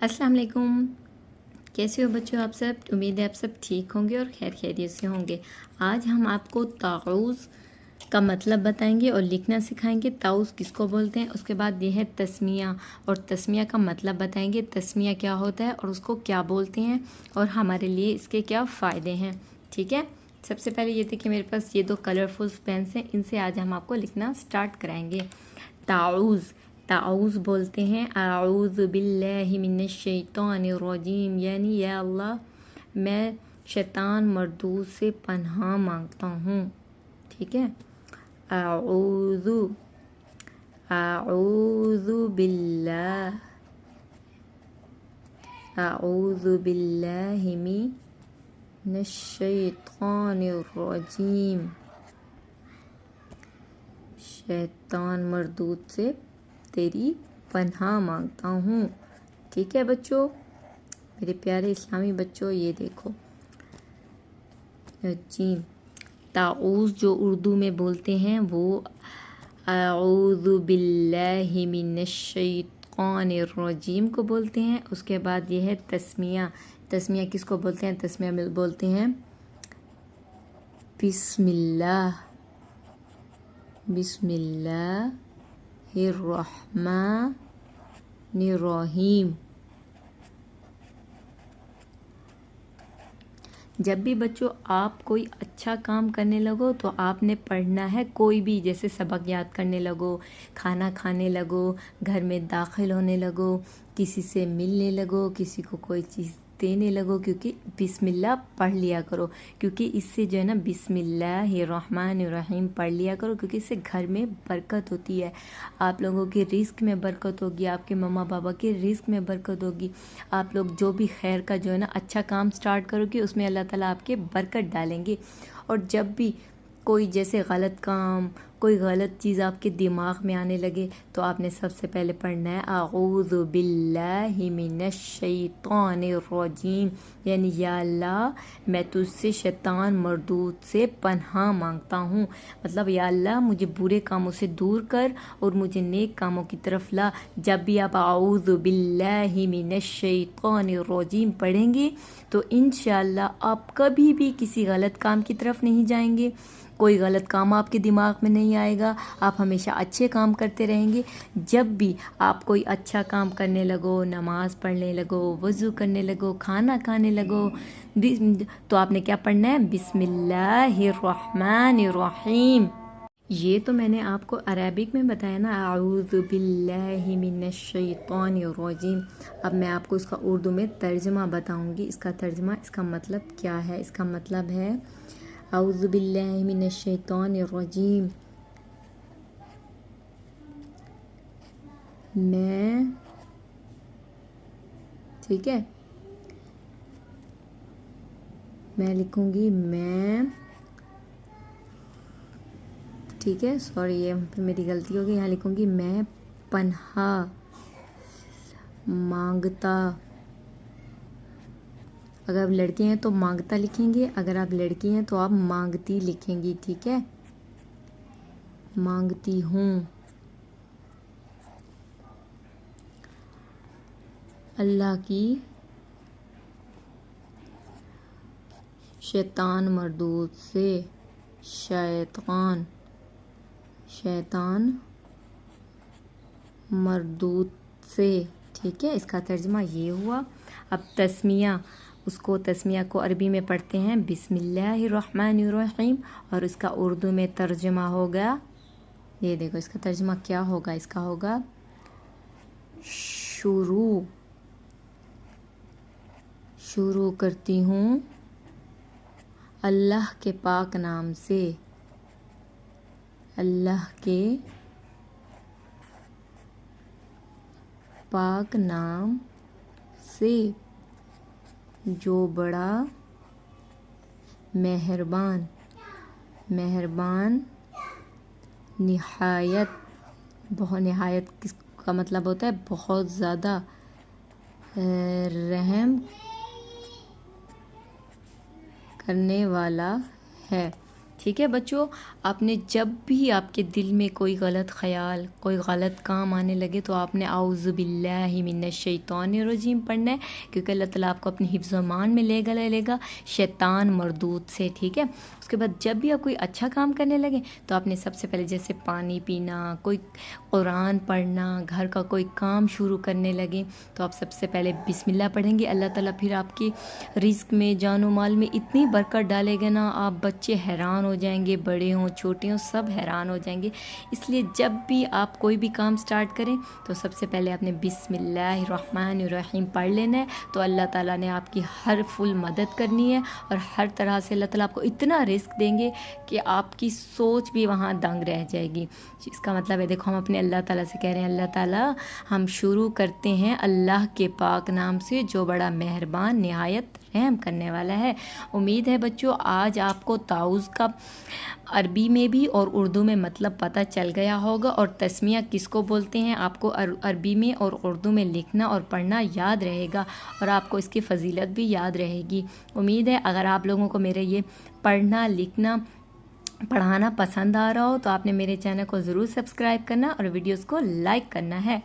अस्सलाम वालेकुम। कैसे हो बच्चों आप सब? उम्मीद है आप सब ठीक होंगे और खैर खैरियत से होंगे। आज हम आपको ताऊज़ का मतलब बताएंगे और लिखना सिखाएंगे। ताऊज़ किसको बोलते हैं, उसके बाद ये है तस्मिया, और तस्मिया का मतलब बताएंगे। तस्मिया क्या होता है और उसको क्या बोलते हैं और हमारे लिए इसके क्या फ़ायदे हैं। ठीक है, सबसे पहले ये देखिए मेरे पास ये दो कलरफुल पेन्स हैं, इनसे आज हम आपको लिखना स्टार्ट कराएंगे। ताऊज़, ताऊज़ बोलते हैं आऊज़ु बिल्लाहि मिनश शैतानिर रजीम, यानी या अल्लाह मैं शैतान मरदूद से पनाह मांगता हूँ। ठीक है, आऊज़ु, आऊज़ु बिल्लाह, आऊज़ु बिल्लाहि मिनश शैतानिर रजीम, शैतान मरदूद से तेरी पनाह मांगता हूँ। ठीक है बच्चों, मेरे प्यारे इस्लामी बच्चों, ये देखो जीम। ताऊज़ जो उर्दू में बोलते हैं वो आऊज़ु बिल्लाहि मिनश शैतानिर रजीम को बोलते हैं। उसके बाद ये है तस्मिया। तस्मिया किसको बोलते हैं? तस्मिया बोलते हैं बिस्मिल्लाह, बिस्मिल्लाहिर्रहमानिर्रहीम। जब भी बच्चों आप कोई अच्छा काम करने लगो तो आपने पढ़ना है, कोई भी, जैसे सबक याद करने लगो, खाना खाने लगो, घर में दाखिल होने लगो, किसी से मिलने लगो, किसी को कोई चीज़ देने लगो, क्योंकि बिस्मिल्लाह पढ़ लिया करो। क्योंकि इससे जो है ना बिस्मिल्लाहिर्रहमानिर्रहीम पढ़ लिया करो, क्योंकि इससे घर में बरकत होती है। आप लोगों के रिस्क में बरकत होगी, आपके मम्मा पापा के रिस्क में बरकत होगी। आप लोग जो भी खैर का जो है ना अच्छा काम स्टार्ट करोगे उसमें अल्लाह ताला आपके बरकत डालेंगे। और जब भी कोई जैसे गलत काम, कोई गलत चीज़ आपके दिमाग में आने लगे तो आपने सबसे पहले पढ़ना है आऊज़ु बिल्लाहि मिनश शैतानिर रजीम, यानी या अल्लाह मैं तुझसे शैतान मरदूद से पनाह मांगता हूँ। मतलब या अल्लाह मुझे बुरे कामों से दूर कर और मुझे नेक कामों की तरफ ला। जब भी आप आऊज़ु बिल्लाहि मिनश शैतानिर रजीम पढ़ेंगे तो इंशाअल्लाह आप कभी भी किसी गलत काम की तरफ नहीं जाएंगे, कोई गलत काम आपके दिमाग में नहीं आएगा, आप हमेशा अच्छे काम करते रहेंगे। जब भी आप कोई अच्छा काम करने लगो, नमाज पढ़ने लगो, वज़ू करने लगो, खाना खाने लगो, तो आपने क्या पढ़ना है? बिस्मिल्लाहिर्रहमानिर्रहीम। ये तो मैंने आपको अरबिक में बताया ना, आऊज़ु बिल्लाहि मिनश शैतानिर रजीम। अब मैं आपको इसका उर्दू में तर्जमा बताऊंगी। इसका तर्जमा, इसका मतलब क्या है? इसका मतलब है आऊज़ु बिल्लाहि मिनश शैतानिर रजीम, मैं, ठीक है, मैं लिखूंगी मैं, ठीक है, सॉरी ये मेरी गलती हो गई, यहाँ लिखूंगी मैं पनाह मांगता। अगर आप लड़के हैं तो मांगता लिखेंगे, अगर आप लड़की हैं तो आप मांगती लिखेंगी। ठीक है, मांगती हूँ अल्लाह की शैतान मरदूद से, शैतान मरदूद से। ठीक है, इसका तर्जमा ये हुआ। अब तस्मिया, उसको तस्मिया को अरबी में पढ़ते हैं बिस्मिल्लाहिर्रहमानिर्रहीम, और इसका उर्दू में तर्जमा होगा, ये देखो इसका तर्जमा क्या होगा, इसका होगा शुरू करती हूँ अल्लाह के पाक नाम से, अल्लाह के पाक नाम से जो बड़ा मेहरबान निहायत, बहुत, निहायत किसका मतलब होता है? बहुत ज़्यादा रहम करने वाला है। ٹھیک ہے بچوں، آپ نے جب بھی آپ کے دل میں کوئی غلط خیال، کوئی غلط کام آنے لگے تو آپ نے اعوذ باللہ من الشیطان الرجیم پڑھنا ہے، کیونکہ اللہ تعالیٰ آپ کو اپنی حفظ و امان میں لے گا شیطان مردود سے، ٹھیک ہے۔ اس کے بعد جب بھی آپ کوئی اچھا کام کرنے لگیں تو آپ نے سب سے پہلے جیسے پانی پینا، کوئی قرآن پڑھنا، گھر کا کوئی کام شروع کرنے لگیں تو آپ سب سے پہلے بسم اللہ پڑھیں گے۔ اللہ تعالیٰ پھر آپ کی رزق میں، جان و مال میں اتنی برکت ڈالے گا نا، آپ بچے حیران ہو جائیں گے، بڑے ہوں چھوٹے ہوں سب حیران ہو جائیں گے۔ اس لیے جب بھی آپ کوئی بھی کام سٹارٹ کریں تو سب سے پہلے آپ نے بسم اللہ الرحمن الرحیم پڑھ لینا ہے، تو اللہ تعالیٰ نے آپ کی ہر فل مدد کرنی ہے، اور ہر طرح سے اللہ تعالیٰ آپ کو اتنا رزق دیں گے کہ آپ کی سوچ بھی وہاں دنگ رہ جائے گی۔ اس کا مطلب ہے دیکھو، ہم اپنے اللہ تعالیٰ سے کہہ رہے ہیں اللہ تعالیٰ ہم شروع کرتے ہیں اللہ کے پاک نام سے جو بڑا مہربان نہایت رحم کرنے والا ہے۔ امید ہے بچوں آج آپ کو تعوذ کا عربی میں بھی اور اردو میں مطلب پتہ چل گیا ہوگا، اور تسمیہ کس کو بولتے ہیں آپ کو عربی میں اور اردو میں لکھنا اور پڑھنا یاد رہے گا، اور آپ کو اس کی فضیلت بھی یاد رہے گی۔ امید ہے اگر آپ لوگوں کو میرے یہ پڑھنا، لکھنا، پڑھانا پسند آ رہا ہو تو آپ نے میرے چینل کو ضرور سبسکرائب کرنا اور ویڈیوز کو لائک کرنا ہے۔